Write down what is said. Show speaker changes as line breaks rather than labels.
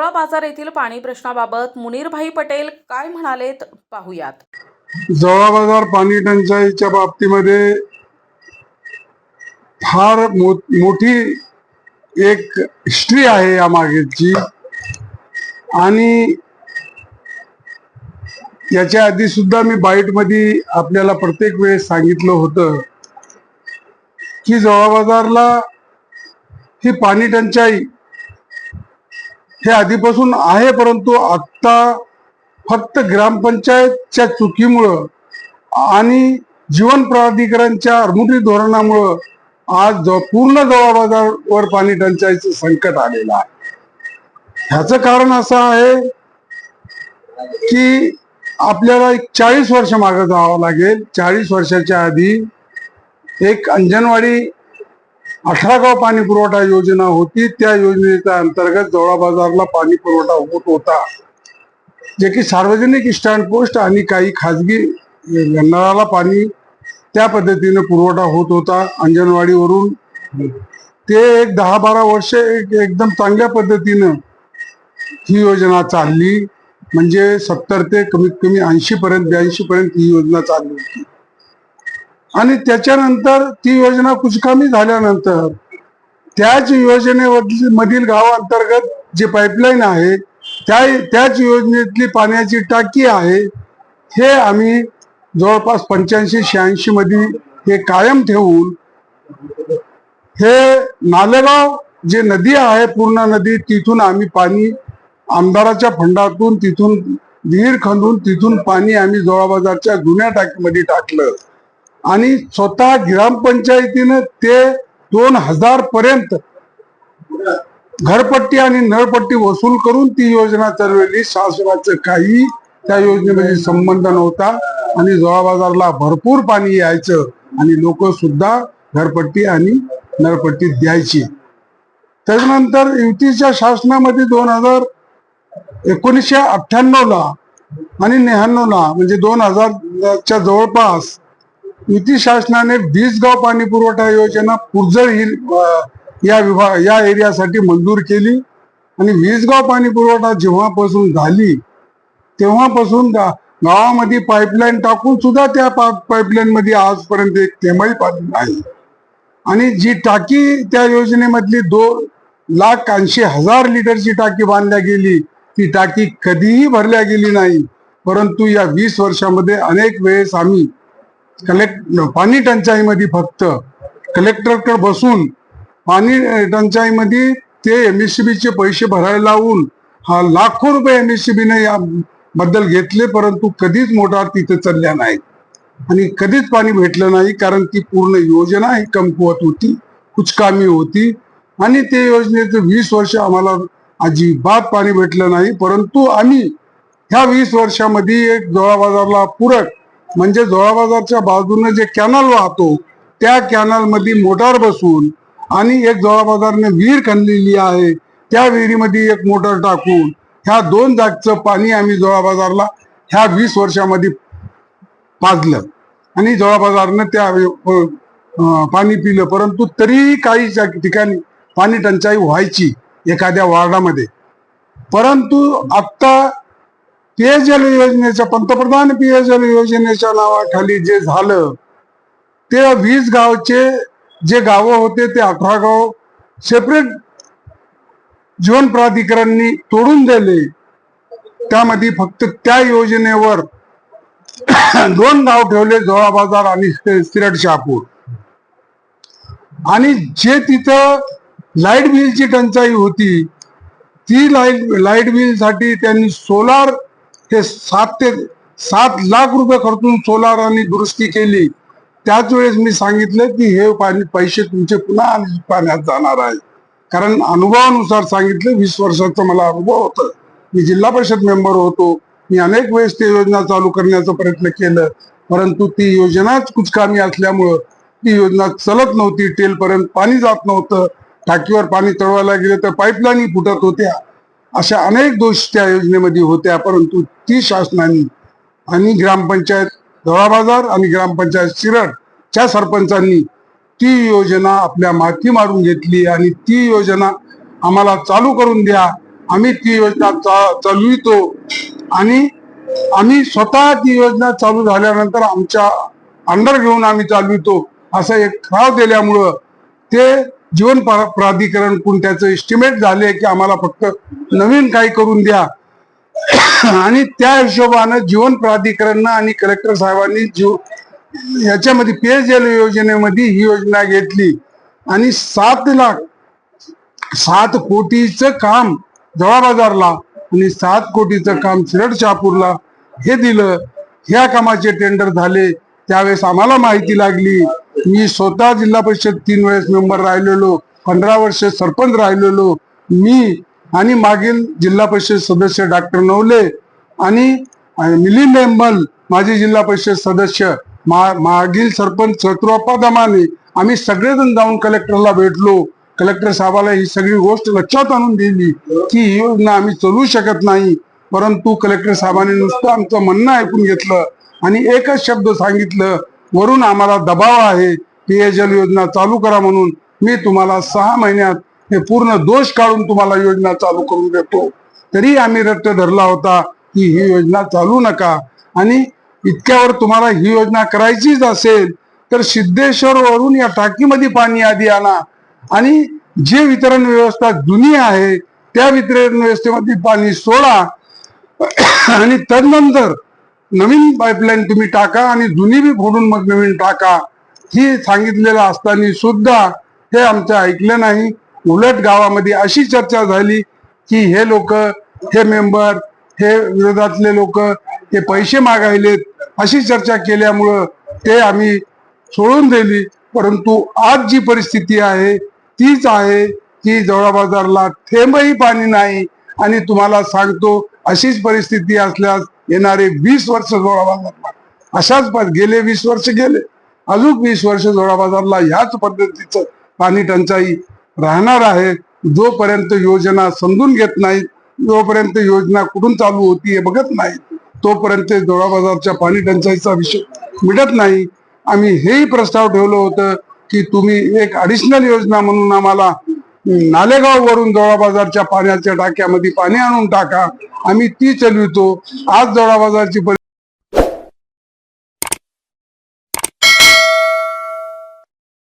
जवळा बाजार येथील पाणी प्रश्नाबाबत मुनीरभाई पटेल काय म्हणालेत पाहूयात।
जवळा बाजार पाणी टंचाईच्या बाबतीमध्ये फार मोठी एक हिस्ट्री आहे या मागेची। आणि याच्या आधी सुद्धा मी बाईट मध्ये आपल्याला प्रत्येक वेळेस सांगितलं होतं की जवळा बाजारला ही पाणी टंचाई हे आधीपासून आहे, परंतु आता फक्त ग्रामपंचायतच्या चुकीमुळं आणि जीवन प्राधिकरणच्या आडमुठी धोरणामुळं आज पूर्ण जवळा बाजारवर पाणी टंचाईचं संकट आलेलं आहे। ह्याचं कारण असं आहे की आपल्याला 40 वर्ष मागे जावं लागेल। 40 वर्षाच्या आधी एक अंजनवाडी 18 गाव पाणी पुरवठा योजना होती। त्या योजनेच्या अंतर्गत जवळा बाजारला पाणी पुरवठा होत होता, जे की सार्वजनिक स्टँड पोस्ट आणि काही खाजगी नळाला पाणी त्या पद्धतीने पुरवठा होत होता अंजनवाडीवरून। ते एक 10-12 वर्ष एकदम चांगल्या पद्धतीनं ही योजना चालली, म्हणजे 70 ते कमीत कमी 80 पर्यंत 82 पर्यंत ही योजना चालली होती। आणि त्याच्यानंतर ती योजना कुचकामी झाल्यानंतर त्याच योजनेमधील गावांतर्गत जे पाईपलाईन आहे त्याच योजनेतली पाण्याची टाकी आहे, हे आम्ही जवळपास 85-86 मध्ये हे कायम ठेवून हे नालेगाव जे नदी आहे पूर्ण नदी, तिथून आम्ही पाणी आमदाराच्या फंडातून तिथून विहीर खंदून तिथून पाणी आम्ही जवळा बाजारच्या जुन्या टाकीमध्ये टाकलं। आणि स्वतः ग्रामपंचायतीनं ते 2000 पर्यंत घरपट्टी आणि नळपट्टी वसूल करून ती योजना चालवली। शासनाचं काही त्या योजनेमध्ये संबंध नव्हता आणि जवळा बाजारला भरपूर पाणी यायचं आणि लोक सुद्धा घरपट्टी आणि नळपट्टी द्यायची। त्यानंतर युतीच्या शासनामध्ये 1998 ला आणि 99 ला म्हणजे 2000च्या जवळपास युती शासनाने 20 गाव पाणी पुरवठा योजना पुरजळ या एरियासाठी मंजूर केली। आणि 20 गाव पाणी पुरवठा जेव्हापासून झाली तेव्हापासून गावामध्ये पाईपलाईन टाकून सुद्धा त्या पाईपलाईन मध्ये आजपर्यंत एक थेंबही पाणी नाही। आणि जी टाकी त्या योजनेमधली 2,80,000 लिटरची टाकी बांधल्या गेली, ती टाकी कधीही भरल्या गेली नाही। परंतु या 20 वर्षामध्ये अनेक वेळेस आम्ही पाणी टंचाईमध्ये फक्त कलेक्टरकडे बसून पाणी टंचाईमध्ये ते MSCB चे पैसे भरायला लावून लाखो रुपये MSCB ने या बद्दल घेतले, परंतु कधीच मोटार तिथे चालल्या नाहीत आणि कधीच पाणी भेटलं नाही, कारण ती पूर्ण योजना ही कमकुवत होती, कुचकामी होती। आणि ते योजनेचं 20 वर्ष आम्हाला अजिबात पाणी भेटलं नाही। परंतु आम्ही ह्या 20 वर्षामध्ये एक जवळा बाजारला पूरक म्हणजे जवळा बाजारच्या बाजूने जे कॅनल वाहतो त्या कॅनल मध्ये मोटार बसून आणि एक जवळा बाजारने विहीर खणलेली आहे, त्या विहिरीमध्ये एक मोटार टाकून ह्या 2 जागचं पाणी आम्ही जवळा बाजारला ह्या 20 वर्षामध्ये पाजलं आणि जवळा बाजारने त्या पाणी पिलं। परंतु तरीही काही ठिकाणी पाणी टंचाई व्हायची एखाद्या वार्डामध्ये। परंतु आता पेयजल योजनेच्या पंतप्रधान पेयजल योजनेच्या नावाखाली जे झालं ते 20 गावचे जे गाव होते ते 18 गाव सेपरेट जीवन प्राधिकरणनी तोडून दिले। त्यामध्ये फक्त त्या योजनेवर 2 गाव ठेवले, जवळा बाजार आणि सिरड शहापूर। आणि जे तिथं लाईट बिलची टंचाई होती, ती लाईट बिल साठी त्यांनी सोलार हे 7 ते 7 लाख रुपये खर्चून सोलार आणि दुरुस्ती केली। त्याच वेळेस मी सांगितलं की हे पैसे तुमचे पुन्हा पाण्यात जाणार आहे, कारण अनुभवानुसार सांगितलं। 20 वर्षाचा मला अनुभव होता, मी जिल्हा परिषद मेंबर होतो, मी अनेक वेळेस ती योजना चालू करण्याचा प्रयत्न केलं, परंतु ती योजनाच कुचकामी असल्यामुळं ती योजना चलत नव्हती। टेल पर्यंत पाणी जात नव्हतं, टाकीवर पाणी चढवायला गेलं तर पाईपलाईन फुटत होत्या, अशा अनेक दोष त्या योजनेमध्ये होत्या। परंतु ती शासनाने आणि ग्रामपंचायत जवळा बाजार आणि ग्रामपंचायत सिरडच्या सरपंचांनी ती योजना आपल्या माथी मारून घेतली आणि ती योजना आम्हाला चालू करून द्या आम्ही ती योजना चालवितो आणि आम्ही स्वतः ती योजना चालू झाल्यानंतर आमच्या अंडर घेऊन आम्ही चालवितो असं एक ठराव दिल्यामुळं ते जीवन प्राधिकरण कोण त्याचं एस्टिमेट झाले की आम्हाला फक्त नवीन काही करून द्या आणि त्या हिशोबानं जीवन प्राधिकरणनं आणि कलेक्टर साहेबांनी याच्यामध्ये पेयजल योजनेमध्ये ही योजना घेतली आणि 7 कोटीचं काम जवळ बाजारला आणि 7 कोटीचं काम शिरड शहापूरला हे दिलं. ह्या कामाचे टेंडर झाले त्यावेळेस आम्हाला माहिती लागली. मी स्वतः जिल्हा परिषद 3 वेळेस मेंबर राहिलेलो, 15 वर्ष सरपंच राहिलेलो मी आणि मागील जिल्हा परिषद सदस्य डॉक्टर नवले आणि मिलिंद एम्बल माजी जिल्हा परिषद सदस्य, मागील सरपंच शत्रुप्पा दमाने आम्ही सगळेजण जाऊन कलेक्टरला भेटलो. कलेक्टर साहेबाला ही सगळी गोष्ट लक्षात आणून दिली की ही योजना आम्ही चालवू शकत नाही, परंतु कलेक्टर साहेबांनी नुसतं आमचं म्हणणं ऐकून घेतलं आणि एकच शब्द सांगितलं, वरून आम्हाला दबाव आहे पेयजल योजना चालू करा म्हणून. मी तुम्हाला 6 महिन्यात हे पूर्ण दोष काढून तुम्हाला योजना चालू करून देतो. तरी आम्ही रट्ट धरला होता की ही योजना चालू नका आणि इतक्यावर तुम्हाला ही योजना करायचीच असेल तर सिद्धेश्वर वरून या टाकीमध्ये पाणी आधी आणा आणि जे वितरण व्यवस्था जुनी आहे त्या वितरण व्यवस्थेमध्ये पाणी सोडा आणि तदनंतर नवीन पाईपलाईन तुम्ही टाका आणि जुनी बी फोडून मग नवीन टाका. ही सांगितलेलं असताना सुद्धा हे आमचं ऐकलं नाही. उलट गावामध्ये अशी चर्चा झाली की हे लोक, हे मेंबर, हे विरोधातले लोक हे पैसे मागायलेत अशी चर्चा केल्यामुळं ते आम्ही सोडून दिली. परंतु आज जी परिस्थिती आहे तीच आहे की जवळ बाजारला थेंबही पाणी नाही आणि तुम्हाला सांगतो अशीच परिस्थिती असल्यास येणारे 20 वर्ष जवळ बाजारला अशाच गेले 20 वर्ष गेले, अजून 20 वर्ष जवळ बाजारला ह्याच पद्धतीचं पाणी टंचाई राहणार आहे. जोपर्यंत योजना समजून घेत नाहीत, जोपर्यंत योजना कुठून चालू होती हे बघत नाही, तोपर्यंत जवळ बाजारच्या पाणी टंचाईचा विषय मिटत नाही. आम्ही हेही प्रस्ताव ठेवलं होतं की तुम्ही एक ऍडिशनल योजना म्हणून आम्हाला नालेगाव वरून जवळ बाजारच्या पाण्याच्या टाक्यामध्ये पाणी आणून टाका, आम्ही ती चालवितो. आज जवळ बाजारची